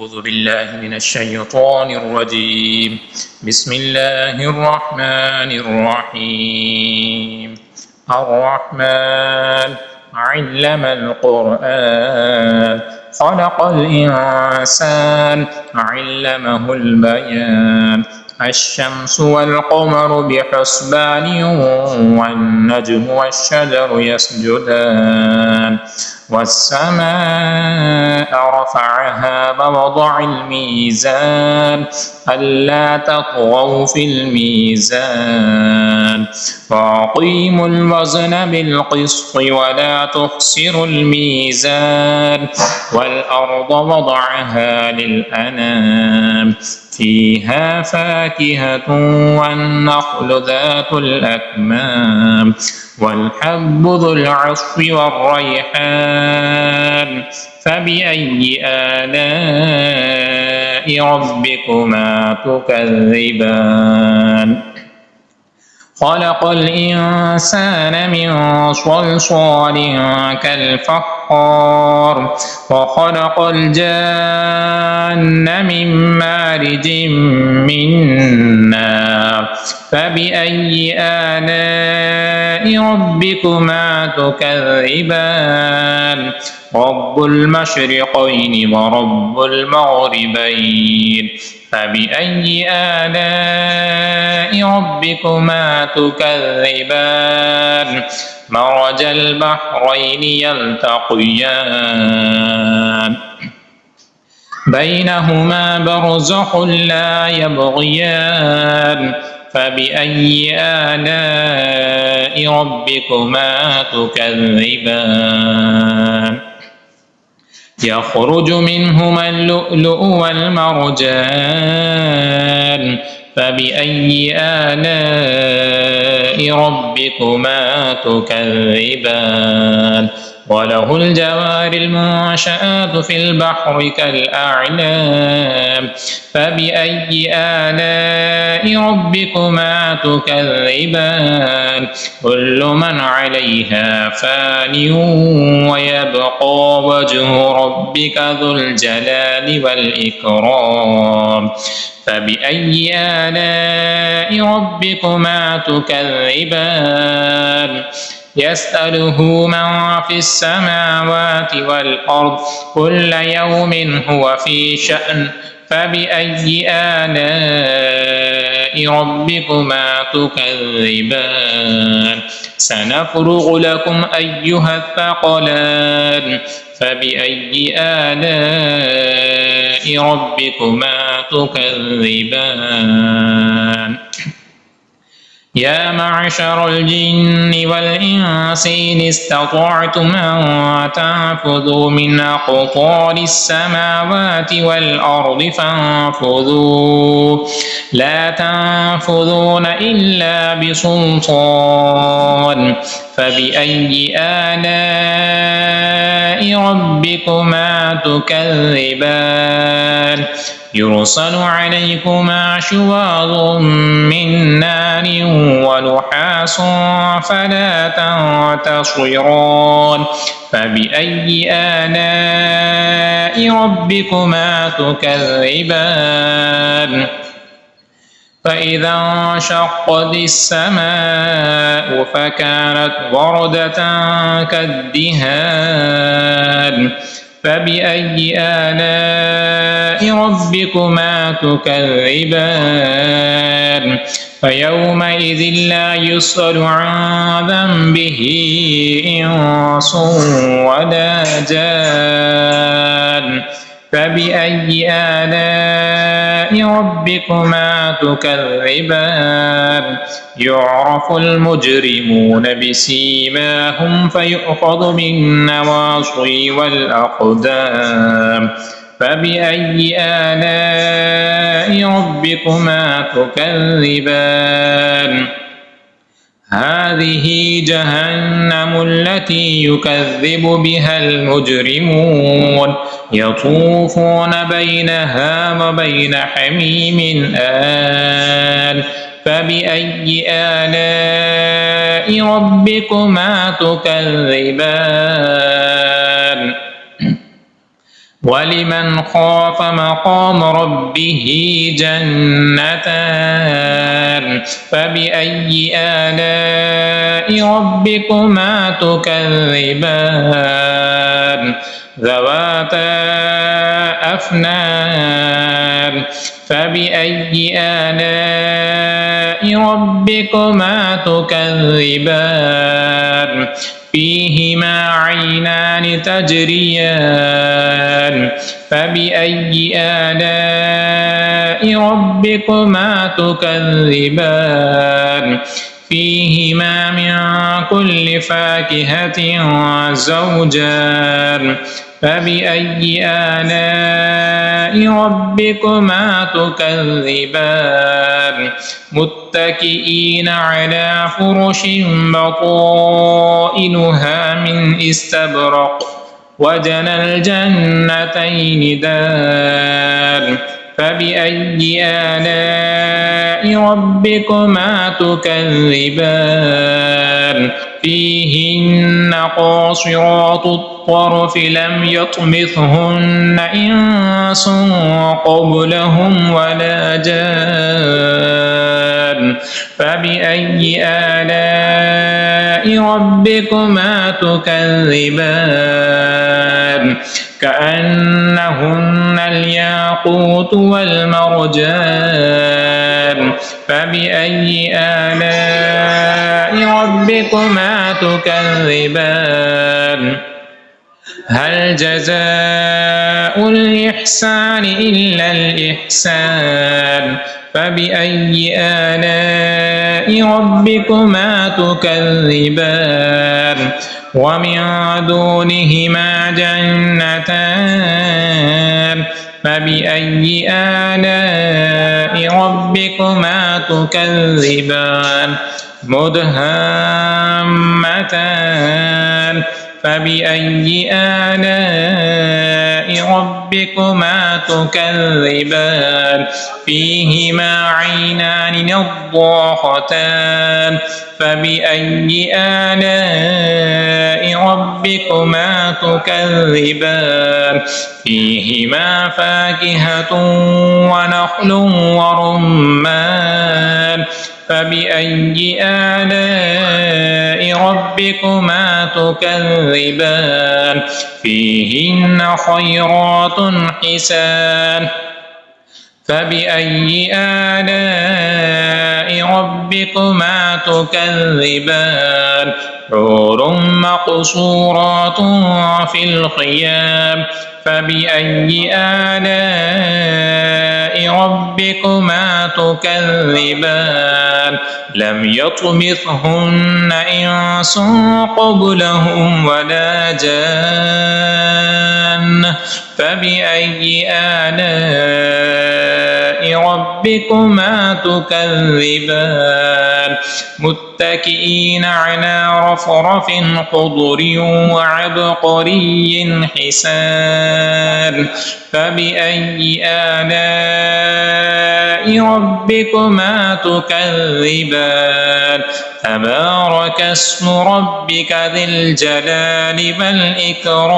أعوذ بالله من الشيطان الرجيم. بسم الله الرحمن الرحيم. الرحمن علم القرآن خلق الإنسان علمه البيان. الشمس والقمر بحسبان والنجم والشجر يسجدان والسماء رفعها ووضع الميزان ألا تطغوا في الميزان وأقيموا الوزن بالقسط ولا تخسروا الميزان والأرض وضعها للأنام فيها فاكهة والنخل ذات الأكمام والحب ذو العصف والريحان فبأي آلاء ربكما تكذبان خلق الإنسان من صلصال كالفخار وخلق الجان من مارج من نار فبأي آلاء ربكما تكذبان رب المشرقين ورب المغربين فبأي آلاء ربكما تكذبان مرج البحرين يلتقيان بينهما برزخ لا يبغيان فبأي آلاء ربكما تكذبان يخرج منهما اللؤلؤ والمرجان فبأي آلاء ربكما تكذبان وله الجوار المنشآت في البحر كالأعلام فبأي آلاء ربكما تكذبان كل من عليها فان ويبقى وجه ربك ذو الجلال والإكرام فبأي آلاء ربكما تكذبان يسأله من في السماوات والأرض كل يوم هو في شأن فبأي آلاء ربكما تكذبان سنفرغ لكم أيها الثقلان فبأي آلاء ربكما تكذبان يا معشر الجن والإنس إن استطعتم أن تنفذوا من أقطار السماوات والأرض فانفذوا لا تنفذون إلا بسلطان فبأي آلاء ربكما تكذبان يرسل عليكما شواظ من نار ونحاس فلا تنتصران فبأي آلاء ربكما تكذبان فإذا انشقت السماء فكانت وردة كالدهان فبأي آلاء ربكما تكذبان فيومئذ لا يسأل عن ذنبه إنس ولا جان فبأي آلاء ربكما تكذبان يعرف المجرمون بسيماهم فيؤخذ بالنواصي والأقدام فبأي آلاء ربكما تكذبان هذه جهنم التي يكذب بها المجرمون يطوفون بينها وبين حميم آن فبأي آلاء ربكما تكذبان ولمن خاف مقام ربه جنتان فبأي آلاء ربكما تكذبان ذواتا أفنان فبأي آلاء ربكما تكذبان فيهما عينان تجريان فبأي آلاء ربكما تكذبان فيهما من كل فاكهة زوجان فبأي آلاء ربكما تكذبان متكئين على فرش بطائنها من استبرق وجنى الجنتين دان فبأي آلاء ربكما تكذبان فيهن قاصرات الطرف لم يطمثهن إنس قبلهم ولا جان فبأي آلاء ربكما تكذبان كأنهن الياقوت والمرجان فبأي آلاء ربكما تكذبان هل جزاء الإحسان إلا الإحسان فبأي آلاء ربكما تكذبان ومن دونهما جنتان فبأي آلاء ربكما تكذبان مدهامتان فبأي آلاء ربكما تكذبان فيهما عينان نضاختان فبأي آلاء ربكما تكذبان فيهما فاكهة ونخل ورمان فبأي آلاء ربكما تكذبان فيهن خيرات حسان فبأي آلاء ربكما تكذبان حور مقصورات في الخيام فبأي آلاء ربكما تكذبان لم يطمثهن إنس قبلهم ولا جان فبأي آلاء ربكما تكذبان متكئين على رفرف خضر وعبقري حسان فبأي آلاء ربكما تكذبان تبارك اسم ربك ذي الجلال والإكرام.